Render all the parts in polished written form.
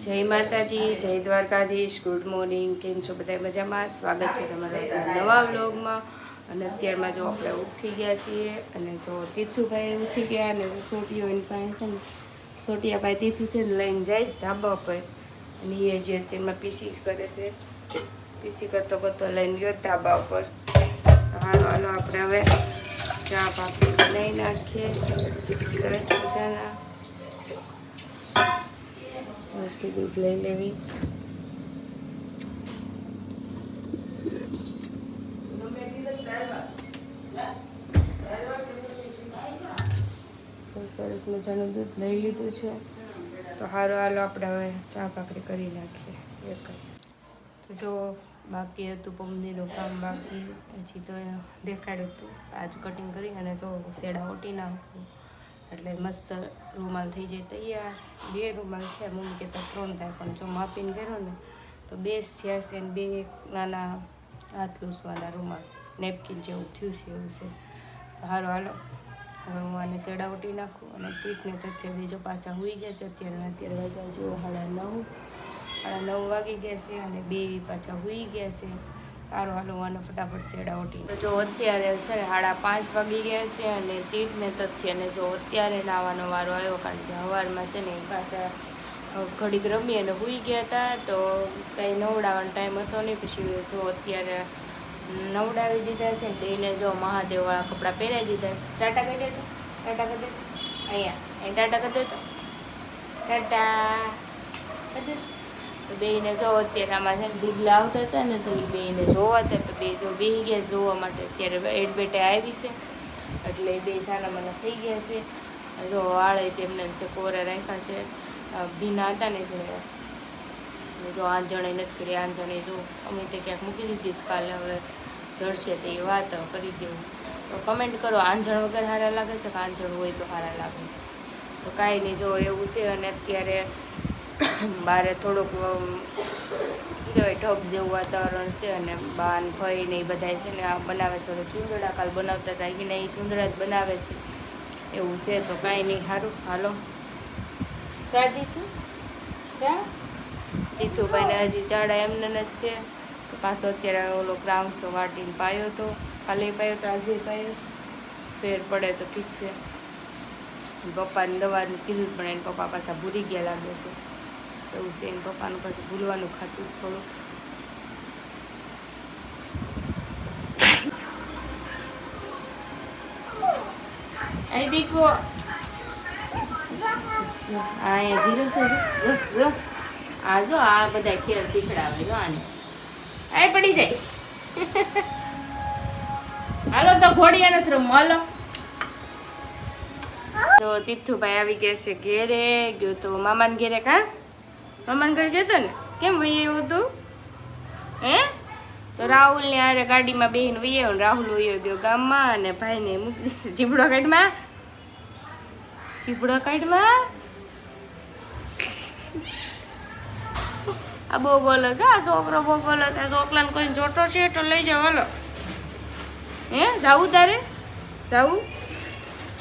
જય માતાજી, જય દ્વારકાધીશ, ગુડ મોર્નિંગ. કેમ છો બધા? મજામાં? સ્વાગત છે તમારા નવા વ્લોગમાં. અને અત્યારમાં જો આપણે ઉઠી ગયા છીએ અને જો તીથુભાઈ ઉઠી ગયા અને છોટીઓ એની પાસે છે ને છોટિયા ભાઈ તીથુ છે ને લઈને જાય ધાબા પર અને એ જે અત્યારમાં પીસી કરે છે. પીસી કરતો કરતો લઈને ગયો ધાબા ઉપર. હાલો હાલો આપણે હવે ચા ભાખરી બનાવી નાખીએ સરસ મજાના. દૂધ લઈ લેવી. સરસ મજાનું દૂધ લઈ લીધું છે તો સારું હાલો આપણે હવે ચા ભાખરી કરી નાખીએ. એક તો જો બાકી હતું પમદીનું કામ બાકી હજી તો દેખાડ્યું હતું. આજ કટિંગ કરી અને જો શેડા ઓટી નાખું એટલે મસ્ત રૂમાલ થઈ જાય તૈયાર. 2 રૂમાલ થયા, મમ્મી કહેતા 3 થાય પણ જો માપીને કર્યો ને તો 2 જ થયા છે ને 2 નાના હાથ લૂસવાના રૂમાલ નેપકિન જેવું થયું છે એવું છે. તો સારું હાલો હવે હું આને સેડાવટી નાખું અને પીઠને તથ્ય બીજો પાછા હોઈ ગયા છે. અત્યારે વાગ્યા જો 9:30 વાગી ગયા છે અને 2 પાછા હોઈ ગયા છે. સારું હાલો આને ફટાફટ સેડાવટી. તો જો અત્યારે છે ને 5:30 વાગી ગયા છે અને તીર્થને તથ્યને જો અત્યારે નાવાનો વારો આવ્યો કારણ કે સવારમાં છે ને પાછા ઘડીક રમી અને હોઈ ગયા હતા તો કંઈ નવડાવવાનો ટાઈમ હતો નહીં. પછી જો અત્યારે નવડાવી દીધા છે ને એને જો મહાદેવવાળા કપડાં પહેરાવી દીધા. ટાટા કરી દેતો, ટાટા કરી દેતો, અહીંયા ટાટા કરી દેતો, ટાટા કરી દેતો. તો બેને જો અત્યારે આમાં છે ને ડીગલા આવતા હતા ને તો એ બેને જોવા હતા તો બે જો બેસી ગયા જોવા માટે. અત્યારે એડબેટે આવી છે એટલે 2 સાના મને થઈ ગયા છે. જો વાળે તેમને છે કોરા રાખ્યા છે. ભીના હતા ને એટલે જો આંજણે નથી કરી. આંજણે જો અમે તે ક્યાંક મૂકી દીધી કાલે, હવે જળશે તે વાત કરી દેવું. તો કમેન્ટ કરો આંજણ વગર સારા લાગે છે કે આંજણ હોય તો સારા લાગે છે. તો કાંઈ નહીં જો એવું છે. અને અત્યારે બારે થોડુંક કહેવાય ઢબ જેવું વાતાવરણ છે અને બાન ભાઈ ને એ બધા છે ને આ બનાવે છે. ચૂંદડા કાલ બનાવતા હતા કે નહીં ચૂંદડા જ બનાવે છે એવું છે. તો કાંઈ નહીં સારું હાલો. ક્યાં દીધું ક્યાં દીધુભાઈને હજી ચાડા એમને જ છે. તો પાછો અત્યારે ઓલો ગ્રાઉન્ડસો વાટીને પાયો હતો. કાલે પાયો તો આજે પાયો. ફેર પડે તો ઠીક છે. પપ્પાને દવાનું કીધું પણ એને પપ્પા પાછા ભૂલી ગયા લાગે છે એવું છે. એને પપ્પાનું પાછું ભૂલવાનું ખાતું છે થોડું. અહીં દીકરો અહીંયા ધીરો છે જો આ જો આ બધા ખેલ શીખડાવે જો આને આ પડી જાય. હાલો તો ઘોડિયા નથી રમવું હાલો. તો તીથુભાઈ આવી ગયા છે ઘેરે. ગયો તો મામાને ઘેરે. મામાને ઘરે ગયો તો ને કેમ વહી આવ્યો તું હે? તો રાહુલ ને આરે ગાડીમાં બેહીને વહી આવ્યો. રાહુલ વહી ગયો ગામમાં અને ભાઈને મૂકી ચીબડો કાઢમાં ચીબડો કાઢમાં. આ બહુ બોલો છો આ છોકરો બહુ બોલો છે. છોકરાને કોઈ જોટો છે તો લઈ જાવ હાલો. હે જાવું તારે જાવું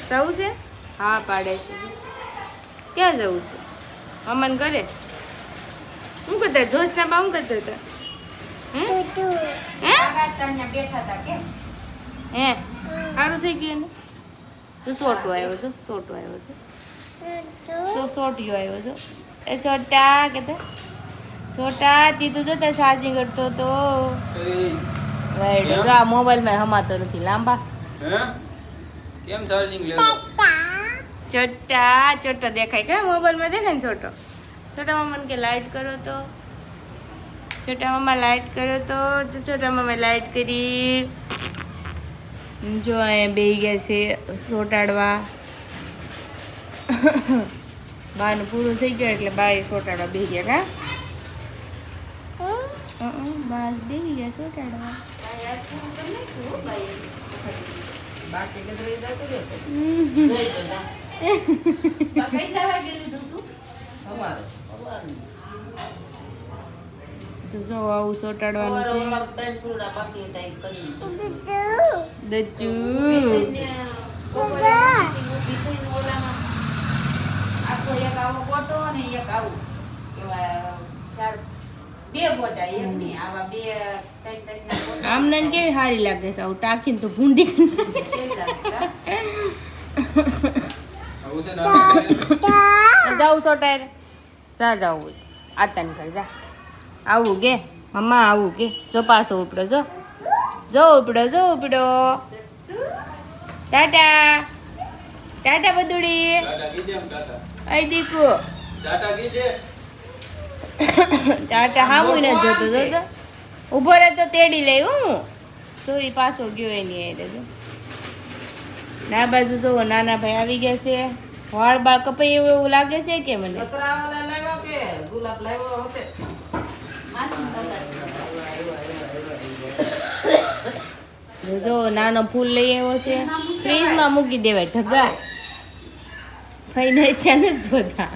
જાવું છે? હા પાડે છે. ક્યાં જવું છે? મામાને ઘરે. શું કરતા જોશના બા? શું કરતા હતા હે? સારું થઈ ગયું ને? તો સોટો આવ્યો છો, સોટો આવ્યો છે, સોટિયો આવ્યો છો. એ સોટા કેતા સોટા દીધું જો તે સાજી કરતો તો આ મોબાઈલમાં હમાતો નથી લાંબા. કેમ ચાર્જિંગ લેવો? ચોટા ચોટો દેખાય કે મોબાઈલમાં દેખાય ને છોટો. છોટા મામાને કે લાઈટ કરો તો. છોટા મામા લાઈટ કરો તો. છોટા મામા લાઈટ કરી. જો અહીંયા બે ગયા છે સોટાડવા. બાનું પૂરું થઈ ગયું એટલે બાએ સોટાડવા બે ગયા. બસ બે ગયા સોટાડવા. જો આવું સોટાડવાનું છે. એક આવો ફોટો અને એક આવું એવા બે ગોટા એક નહીં આવા બે ત્રણ ગોટા આમ ને કેવી સારી લાગે છે આવું ટાંકીને તો ભૂંડી કેમ લાગે આવું છે ને જાઉં છો ટાયર જા જાવું આતન કર જા આવું કે મમ્મા આવું કે જો પાછો ઉપડો જો ઉપડો ટાટા ટાટા બધુડી ટાટા કીધે એમ ટાટા આઈ દીકુ ટાટા કીધે ટાટા હામું ન જોતો જોતો ઊભો રહે તો તેડી લઈ હું તો એ પાછો ગયો એની એટલે જો ના બાજુ જો નાના ભાઈ આવી ગયા છે વાળ બાળ કપાઈ એવું લાગે છે કે મને પતરાવાળા લાવ્યો કે ગુલાબ લાવ્યો હોતે જો નાનો ફૂલ લઈ આવ્યો છે ફ્રીજમાં મૂકી દેવાય ઢગા ભાઈને ઈચ્છા નથી જોતા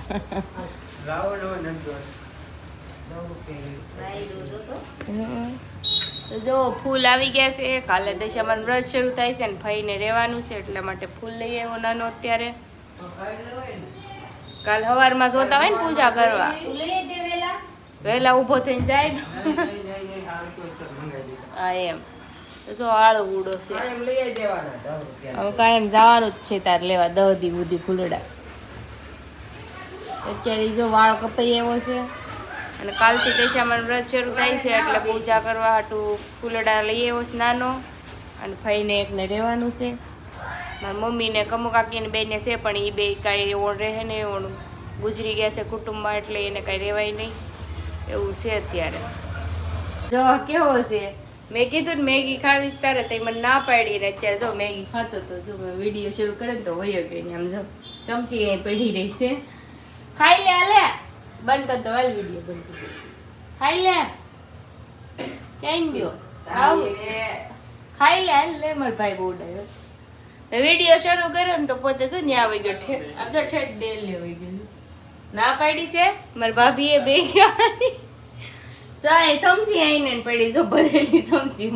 તો જો ફૂલ આવી ગયા છે કાલે દશામાં વ્રત શરૂ થાય છે ને ભાઈને રહેવાનું છે એટલા માટે ફૂલ લઈ આવ્યો નાનો અત્યારે કાલ સવારમાં જોતા હોય ને પૂજા કરવા લઈ દે વેલા વહેલા ઊભો થઈને જાય હા એમ તો જો આળો ઉડો છે એમ લઈ દેવાના 10 રૂપિયા હવે કાયમ જવાનું જ છે તાર લેવા 10 દી સુધી ફૂલડા અત્યારે જો વાળ કપાઈ આવ્યો છે અને કાલથી દશામાં વ્રત શરૂ થાય છે એટલે પૂજા કરવા હાટું ફૂલડા લઈ આવ્યો છે નાનો અને ભાઈને એકને રહેવાનું છે મારી મમ્મીને કમુ કાકીને બેને છે પણ એ બે કાંઈ એવો રહે ને એવો ગુજરી ગયા છે કુટુંબમાં એટલે એને કાંઈ રહેવાય નહીં એવું છે અત્યારે જો કેવો છે મેં કીધું ને મેગી ખાવીશ તારે તો મને ના પાડી ને અત્યારે જો મેગી ખાતો તો જો વિડીયો શરૂ કરે ને તો વયો ગયો આમ જો ચમચી અહીં પડી રહી છે ખાઈ લે હાલે બંધ કર દો હાલ વિડીયો બંધ કરી ખાઈ લે ક્યાં ગયો આવું ખાઈ લે હાલ લે મારો ભાઈ બહુ ડાયો વિડીયો શરૂ કર્યો ને તો પોતે શું ને આવી ગયો ઠેઠ ડેલ લેવાઈ ગયું ના પાડી છે મારી ભાભીએ બે ચાય સમજી આવીને પડી જો ભરેલી સમજી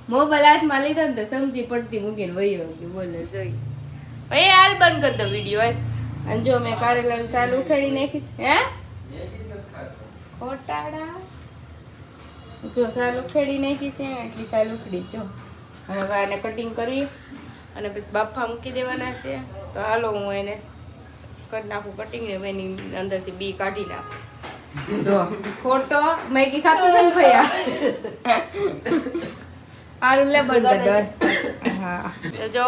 મોબાઈલ હાથમાં લીધો ને તો સમજી પડતી મૂકીને વયો ગયું બોલે જોઈ ભાઈ હાલ બંધ કરી દો વિડીયો અને જો મેં કારેલાની સાલ ઉખેડી નાખીશ હે ખોટાડા જો સાલ ઉખેડી નાખી છે એટલી સાલ ઉખડી જો હવે આને કટિંગ કરી અને પછી બાફા મૂકી દેવાના છે તો હાલો હું એને કરી નાખું કટિંગ ને એની અંદરથી બી કાઢી નાખું જો ખોટો મેગી ખાતો ને ભૈયા સારું લે બંધ હા તો જો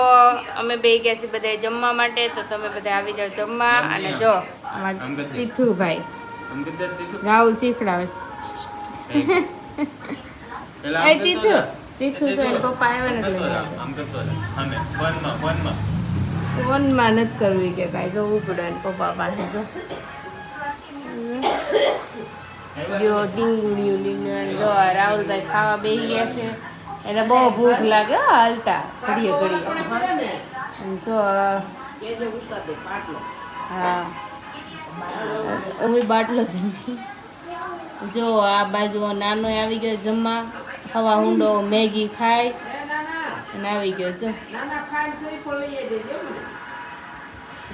અમે બે ગયા છીએ બધા જમવા માટે તો તમે બધા આવી જાઓ જમવા અને જો અમારા તીથુભાઈ રાહુલ શીખડાવે છે તીથુ તીથુ જો એના પપ્પા આવ્યા ને ફોનમાં નથી કરવી કે કાંઈ જવું પડે ને પપ્પા પાસે જો જો ડીંગુડિયું જો રાહુલભાઈ ખાવા બેસી ગયા છે એને બહુ ભૂખ લાગે હાલતા ઘડીએ ઘડીએ જો હા હું બાટલો સમજી જો આ બાજુ નાનો આવી ગયો જમવા હવા ઊંડો મેગી ખાય અને આવી ગયો જો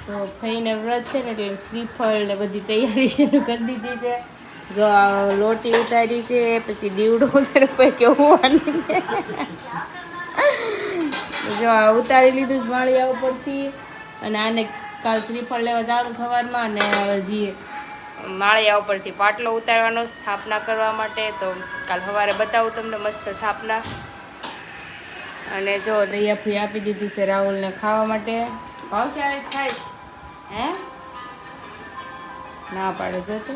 તો ફઈને વ્રત છે ને એટલે શ્રીફળ ને બધી તૈયારી શરૂ કરી દીધી છે જો આ લોટી ઉતારી છે પછી દીવડો ઉતારે પછી કેવું જો આ ઉતારી લીધું માળિયા ઉપરથી અને આને કાલ શ્રીફળ લેવા જવાનું સવારમાં અને હજી માળિયા ઉપરથી પાટલો ઉતારવાનો સ્થાપના કરવા માટે તો કાલ સવારે બતાવું તમને મસ્ત સ્થાપના અને જો દૈયાફી આપી દીધું છે રાહુલને ખાવા માટે ભાવશે છાશ હે ના પાડે જો તો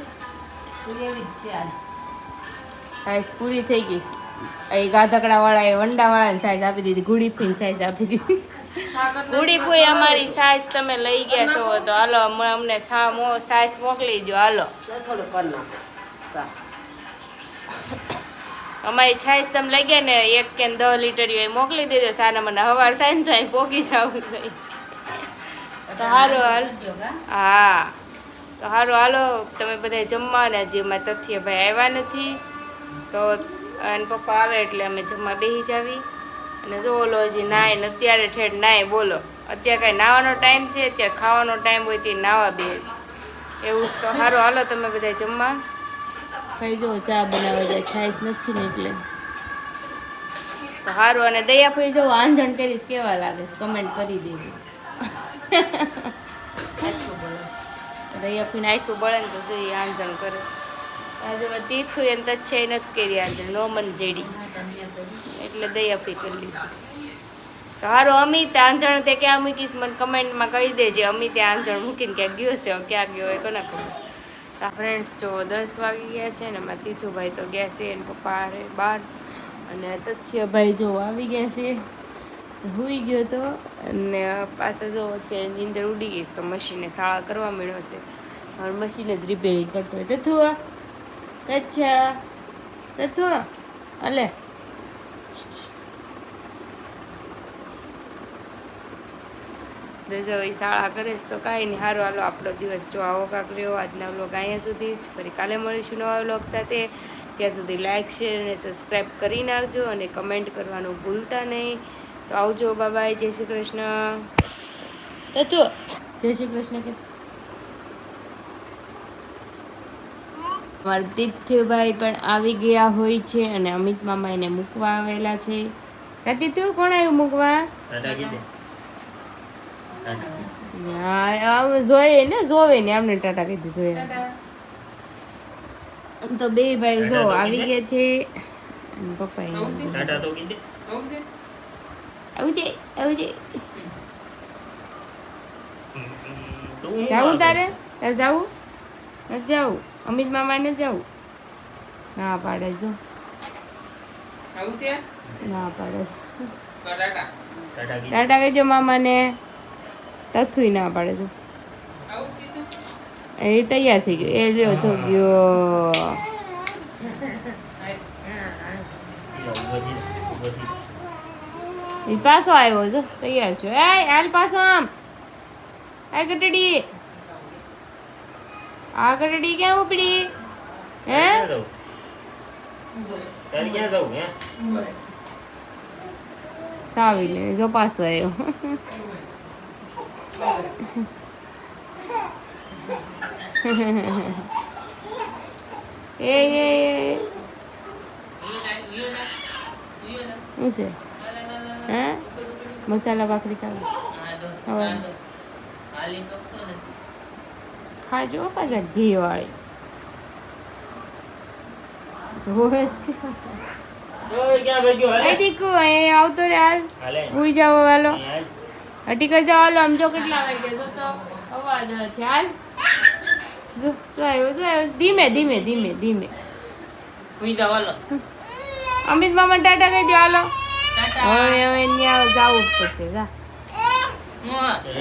સાઈઝ પૂરી થઈ ગઈ એ ગાધકડાવાળાએ વંડાવાળાને સાઈઝ આપી દીધી ગુડીફીને સાઈઝ આપી દીધી ગુડીફી અમારી સાઈઝ તમે લઈ ગયા છો તો હાલો અમને સાઈઝ મોકલી દો હાલો થોડું કર નાખો અમારી છાઈસ તમે લઈ ગયા ને 1 કે 10 લીટર એ મોકલી દેજો સાના મને હવાર થાય ને તો અહીં પોકી જવું જોઈએ તો સારું હાલ હા તો સારું હાલો તમે બધા જમવા ને હજી અમારે તથ્યભાઈ આવ્યા નથી તો અને પપ્પા આવે એટલે અમે જમવા બેસી જાવી અને જો ઓલો હજી નાય ને અત્યારે ઠેઠ નાય બોલો અત્યારે કાંઈ નાવાનો ટાઈમ છે અત્યારે ખાવાનો ટાઈમ હોય તે નાવા બેસ એવું જ તો સારું હાલો તમે બધા જમવા ખાઈ જો ચા બનાવવા જાય છાશ નથી ને એટલે તો સારું. અને દયા ભાઈ જો આંજણ કરીશ કેવા લાગે છે કમેન્ટ કરી દેજો. દયા ભાઈને આખું બળે ને તો જોઈએ આંજણ કરે. આજે તીર્થું એને તો છે નથી કરી આંજણ નો મન જેડી એટલે દયા ભાઈ કરી લીધી. તો સારું અમિત આંજણ તે ક્યાં મૂકીશ મને કમેન્ટમાં કહી દેજે. અમિતે આંજણ મૂકીને ક્યાં ગયો છે ક્યાં ગયો હોય કોને ખબર. તો ફ્રેન્ડ્સ જો 10 વાગી ગયા છે ને એમાં તીથુભાઈ તો ગયા છે એને પપ્પા હારે બહાર. અને તથ્યભાઈ જો આવી ગયા છે હુઈ ગયો તો. અને પાછો જો અત્યારે નીંદર ઉડી ગઈ તો મશીને શાળા કરવા મળ્યો છે. હવે મશીન જ રિપેરિંગ કરતો હોય. તથુ અલે જો એ શાળા કરે તો કાંઈ નહીં. સારું હાલો આપણો દિવસ જો આવો કાંક રહ્યો. આજના વ્લોગ અહીંયા સુધી જ. ફરી કાલે મળીશું નવા વ્લોગ સાથે. ત્યાં સુધી લાઇક શેર અને સબસ્ક્રાઈબ કરી નાખજો અને કમેન્ટ કરવાનું ભૂલતા નહીં. તો આવજો. બાય. જય શ્રી કૃષ્ણ. તત્વ જય શ્રી કૃષ્ણ કે અમારા તીર્થભાઈ પણ આવી ગયા હોય છે અને અમિત મામા એને મૂકવા આવેલા છે. તીર્થુ કોણ આવ્યું મૂકવા? જોઈએ ને જોવે ને આમને ટાટા કીધું જોઈએ. તો બે ભાઈ જો આવી ગયા છે. પપ્પા આવું છે જાવું તારે જાવું નથી જાવું? અમિત મામા ને જાવું? ના પાડે જો ના પાડે ટાટા કહેજો મામાને. તથુય ના પાડે છે. એ તૈયાર થઈ ગયો. એ લ્યો છો ગયો. એ પાછો આવ્યો છો તૈયાર છો. એ હાલ પાછો આમ. આ ગટડી ક્યાં ઉપડી? હે સાવી લે જો પાછો આવ્યો. એ શું છે? હે મસાલા ભાખરી ખાવી? ખાજો પાછા ઘી વાળી દીકુ અહીં આવતો રે. હાલ હુઈ જાઓ હાલો. હટી કર જાઓ હાલો. આમ જો કેટલા વાગ્યા જો તો અવાજ છે. હાલ શું આવ્યું? ધીમે ધીમે ધીમે ધીમે અમિત મામા ટાટા કહી દો હાલો. હવે ત્યાં જવું જ પડશે. જા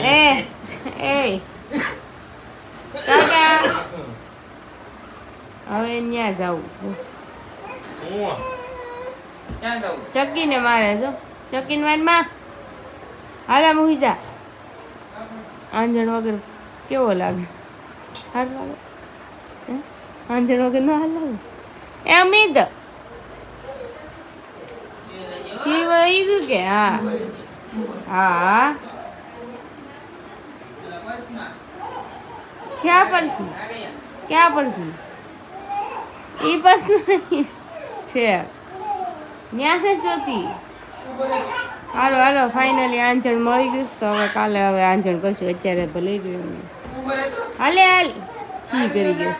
એ ટાટા. હવે ત્યાં જવું. ચક્કીને મારે જો ચક્કીને વાનમાં હાલા મૂકી જા. આંજણ વગર કેવો લાગે? હાર લાગે? આંજણ વગર ના હાલ લાગે? એ અમિત શિવ આવી ગયું કે? હા હા. ક્યાં પડશે? ક્યાં પડશે? એ પડશે નહીં છે ત્યાં ને જોતી. હાલો હાલો ફાઇનલી આંજણ મળી ગયું તો હવે કાલે હવે આંજણ કરશું. અત્યારે ભલે ગયું હાલે હાલ છી કરી ગયું.